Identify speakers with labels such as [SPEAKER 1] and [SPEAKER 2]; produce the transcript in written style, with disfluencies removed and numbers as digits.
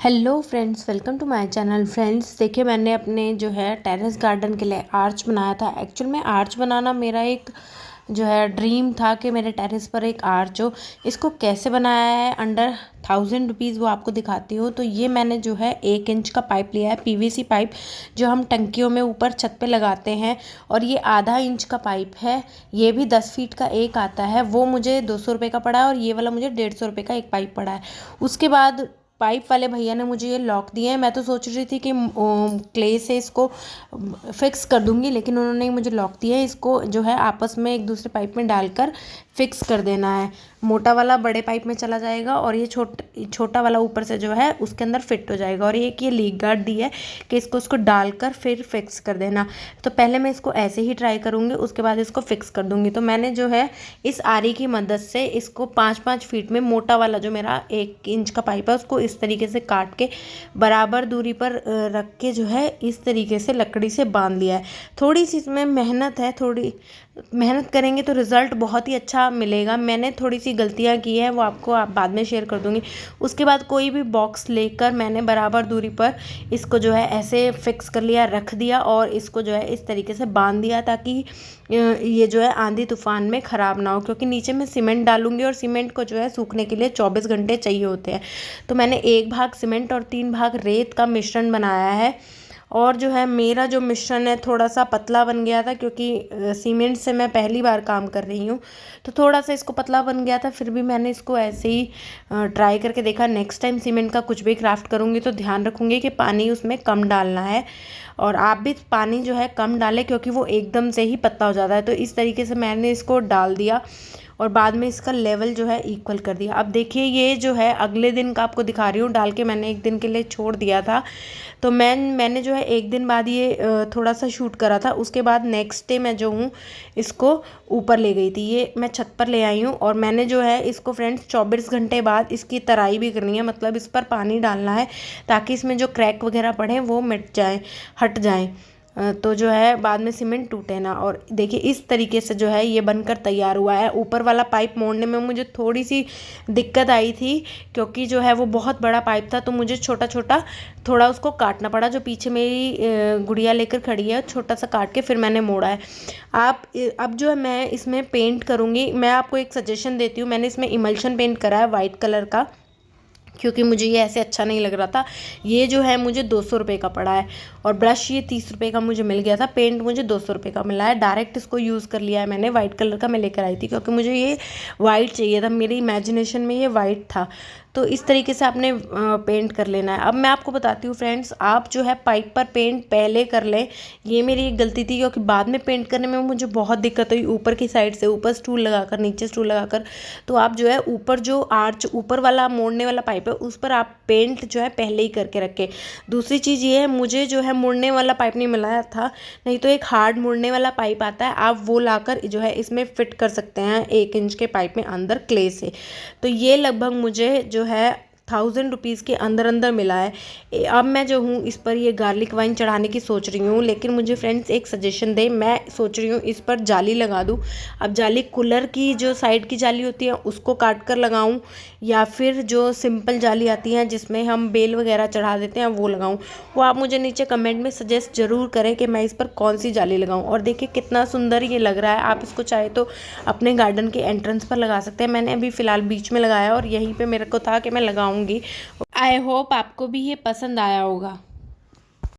[SPEAKER 1] Hello friends, welcome to my channel. Friends देखिए, मैंने अपने जो है टेरेस गार्डन के लिए आर्च बनाया था। एक्चुअल में आर्च बनाना मेरा एक जो है ड्रीम था कि मेरे टेरेस पर एक आर्च हो। इसको कैसे बनाया है अंडर 1000 रुपीज़ वो आपको दिखाती हूँ। तो ये मैंने जो है 1 इंच का पाइप लिया है, पीवीसी पाइप, जो हम टंकियों में ऊपर छत पे लगाते हैं। और ये आधा इंच का पाइप है। ये भी 10 फीट का एक आता है, वो मुझे 200 रुपये का पड़ा है। और ये वाला मुझे 150 रुपये का एक पाइप पड़ा है। उसके बाद पाइप वाले भैया ने मुझे ये लॉक दिए हैं। मैं तो सोच रही थी कि क्ले से इसको फिक्स कर दूंगी, लेकिन उन्होंने मुझे लॉक दिया है। इसको जो है आपस में एक दूसरे पाइप में डालकर फिक्स कर देना है। मोटा वाला बड़े पाइप में चला जाएगा और ये छोटा वाला ऊपर से जो है उसके अंदर फिट हो जाएगा। और एक ये लीक गार्ड दी है कि इसको डालकर फिर फिक्स कर देना। तो पहले मैं इसको ऐसे ही ट्राई करूँगी, उसके बाद इसको फिक्स कर दूँगी। तो मैंने जो है इस आरी की मदद से इसको 5-5 फीट में मोटा वाला जो मेरा 1 इंच का पाइप है उसको इस तरीके से काट के बराबर दूरी पर रख के जो है इस तरीके से लकड़ी से बांध लिया है। थोड़ी सी इसमें मेहनत है, थोड़ी मेहनत करेंगे तो रिज़ल्ट बहुत ही अच्छा मिलेगा। मैंने थोड़ी सी गलतियां की है, वो आपको बाद में शेयर कर दूंगी। उसके बाद कोई भी बॉक्स लेकर मैंने बराबर दूरी पर इसको जो है ऐसे फिक्स कर लिया, रख दिया और इसको जो है इस तरीके से बांध दिया, ताकि ये जो है आंधी तूफान में ख़राब ना हो। क्योंकि नीचे मैं सीमेंट डालूंगी और सीमेंट को जो है सूखने के लिए 24 घंटे चाहिए होते हैं। तो मैंने 1 भाग सीमेंट और 3 भाग रेत का मिश्रण बनाया है। और जो है मेरा जो मिश्रण है थोड़ा सा पतला बन गया था, क्योंकि सीमेंट से मैं पहली बार काम कर रही हूँ। तो थोड़ा सा इसको पतला बन गया था, फिर भी मैंने इसको ऐसे ही ट्राई करके देखा। नेक्स्ट टाइम सीमेंट का कुछ भी क्राफ्ट करूँगी तो ध्यान रखूँगी कि पानी उसमें कम डालना है। और आप भी पानी जो है कम डालें, क्योंकि वो एकदम से ही पतला हो जाता है। तो इस तरीके से मैंने इसको डाल दिया और बाद में इसका लेवल जो है इक्वल कर दिया। अब देखिए, ये जो है अगले दिन का आपको दिखा रही हूँ। डाल के मैंने 1 दिन के लिए छोड़ दिया था। तो मैंने जो है 1 दिन बाद ये थोड़ा सा शूट करा था। उसके बाद नेक्स्ट डे मैं जो हूँ इसको ऊपर ले गई थी। ये मैं छत पर ले आई हूँ और मैंने जो है इसको फ्रेंड्स 24 घंटे बाद इसकी तराई भी करनी है। मतलब इस पर पानी डालना है, ताकि इसमें जो क्रैक वगैरह पड़े वो मिट जाए, हट जाए। तो जो है बाद में सीमेंट टूटे ना। और देखिए इस तरीके से जो है ये बनकर तैयार हुआ है। ऊपर वाला पाइप मोड़ने में मुझे थोड़ी सी दिक्कत आई थी, क्योंकि जो है वो बहुत बड़ा पाइप था, तो मुझे छोटा छोटा थोड़ा उसको काटना पड़ा। जो पीछे मेरी गुड़िया लेकर खड़ी है, छोटा सा काट के फिर मैंने मोड़ा है। अब जो है मैं इसमें पेंट करूँगी। मैं आपको एक सजेशन देती हूँ, मैंने इसमें इमल्शन पेंट करा है वाइट कलर का, क्योंकि मुझे ये ऐसे अच्छा नहीं लग रहा था। ये जो है मुझे 200 रुपये का पड़ा है। और ब्रश ये 30 रुपये का मुझे मिल गया था। पेंट मुझे 200 रुपये का मिला है। डायरेक्ट इसको यूज़ कर लिया है मैंने। वाइट कलर का मैं लेकर आई थी, क्योंकि मुझे ये वाइट चाहिए था। मेरी इमेजिनेशन में ये वाइट था। तो इस तरीके से आपने पेंट कर लेना है। अब मैं आपको बताती हूँ फ्रेंड्स, आप जो है पाइप पर पेंट पहले कर लें। ये मेरी एक गलती थी, क्योंकि बाद में पेंट करने में मुझे बहुत दिक्कत हुई। ऊपर की साइड से ऊपर स्टूल लगाकर, नीचे स्टूल लगाकर। तो आप जो है ऊपर जो आर्च ऊपर वाला मोड़ने वाला पाइप है उस पर आप पेंट जो है पहले ही करके रखें। दूसरी चीज़ ये है, मुझे जो है मुड़ने वाला पाइप नहीं मिला था। नहीं तो एक हार्ड मुड़ने वाला पाइप आता है, आप वो लाकर जो है इसमें फिट कर सकते हैं 1 इंच के पाइप में अंदर क्ले से। तो ये लगभग मुझे जो है 1000 रुपीज़ के अंदर अंदर मिला है। अब मैं जो हूँ इस पर ये गार्लिक वाइन चढ़ाने की सोच रही हूँ, लेकिन मुझे फ्रेंड्स एक सजेशन दे। मैं सोच रही हूँ इस पर जाली लगा दूँ। अब जाली कूलर की जो साइड की जाली होती है उसको काट कर लगाऊँ, या फिर जो सिंपल जाली आती है जिसमें हम बेल वगैरह चढ़ा देते हैं वो लगाऊँ। वो आप मुझे नीचे कमेंट में सजेस्ट ज़रूर करें कि मैं इस पर कौन सी जाली लगाऊँ। और देखिए कितना सुंदर ये लग रहा है। आप इसको चाहे तो अपने गार्डन के एंट्रेंस पर लगा सकते हैं। मैंने अभी फ़िलहाल बीच में लगाया और यहीं पे मेरे को था कि मैं लगाऊंगी। आई होप आपको भी ये पसंद आया होगा।